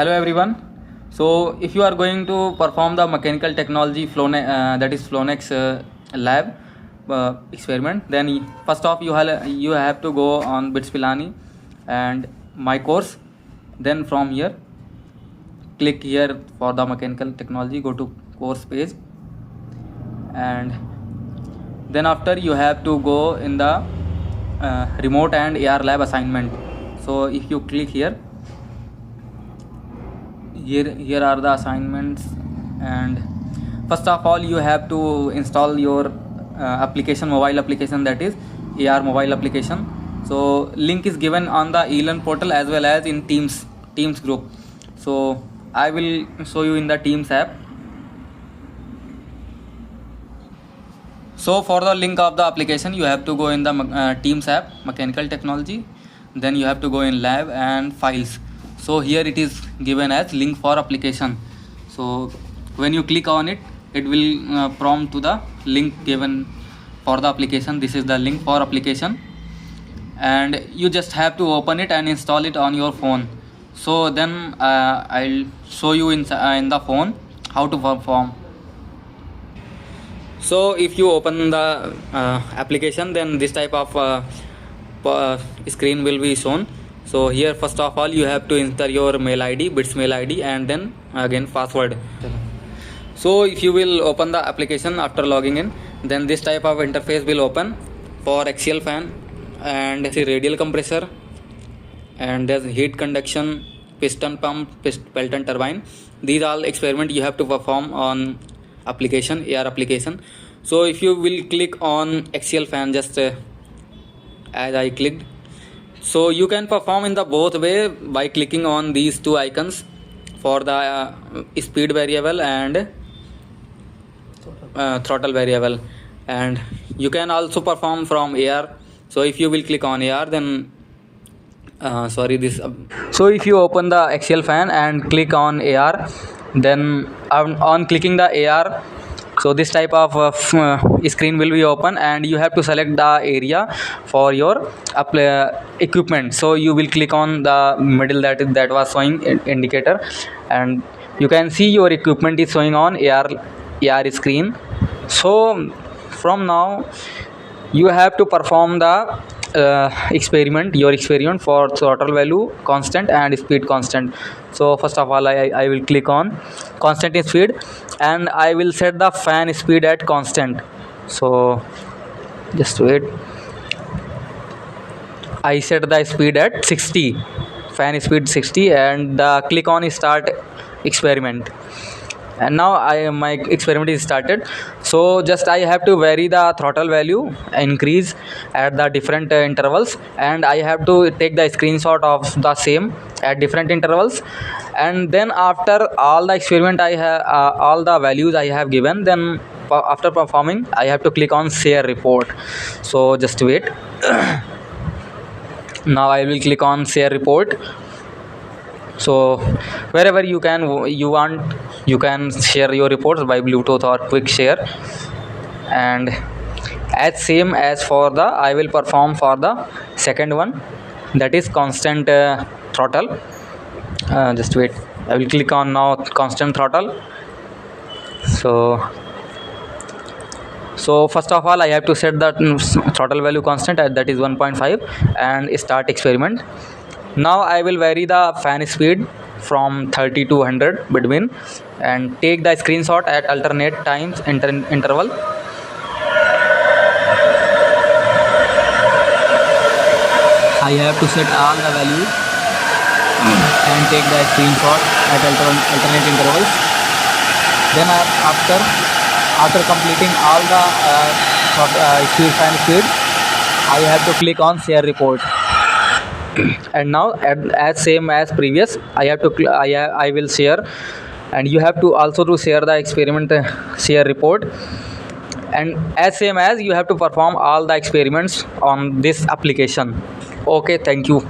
Hello everyone. So if you are going to perform the mechanical technology that is Flonex lab experiment, then first off you have to go on BITS Pilani and my course. Then from here click here for the mechanical technology, go to course page, and then after you have to go in the remote and AR lab assignment. So if you click here are the assignments, and first of all you have to install your mobile application, that is AR mobile application. So link is given on the eLearn portal as well as in Teams group. So I will show you in the Teams app. So for the link of the application you have to go in the Teams app, mechanical technology, then you have to go in lab and files. So here it is given as link for application. So when you click on it, it will prompt to the link given for the application. This is the link for application, and you just have to open it and install it on your phone. So then I'll show you in the phone how to perform. So if you open the application, then this type of screen will be shown. So here first of all you have to enter your mail ID, BITS mail ID, and then again password. So if you will open the application after logging in, then this type of interface will open for axial fan and radial compressor, and there's heat conduction, piston pump, Pelton turbine. These all experiment you have to perform on application, AR application. So if you will click on axial fan, just as I clicked, so you can perform in the both way by clicking on these two icons for the speed variable and throttle variable, and you can also perform from AR. So if you will click on AR, then so if you open the axial fan and click on AR, then on clicking the AR, so this type of screen will be open, and you have to select the area for your equipment. So you will click on the middle that was showing indicator, and you can see your equipment is showing on AR screen. So from now you have to perform the your experiment for throttle value constant and speed constant. So first of all I will click on constant in speed, and I will set the fan speed at constant. So just wait, I set the speed at 60, fan speed 60, and click on start experiment. And now my experiment is started. So just I have to vary the throttle value, increase at the different intervals, and I have to take the screenshot of the same at different intervals. And then after all the experiment I have all the values I have given, then after performing I have to click on share report. So just wait. Now I will click on share report. So wherever you want, you can share your reports by Bluetooth or quick share. And as same as for the I will perform for the second one, that is constant throttle. Just wait, I will click on now constant throttle. So first of all I have to set the throttle value constant, that is 1.5, and start experiment. Now I will vary the fan speed from 30 to 100 between, and take the screenshot at alternate times interval. I have to set all the values and take the screenshot at alternate intervals. Then after completing all the fan speed, I have to click on share report. And now as same as previous, I will share, and you have to also to share the experiment share report, and as same as you have to perform all the experiments on this application. Okay, thank you.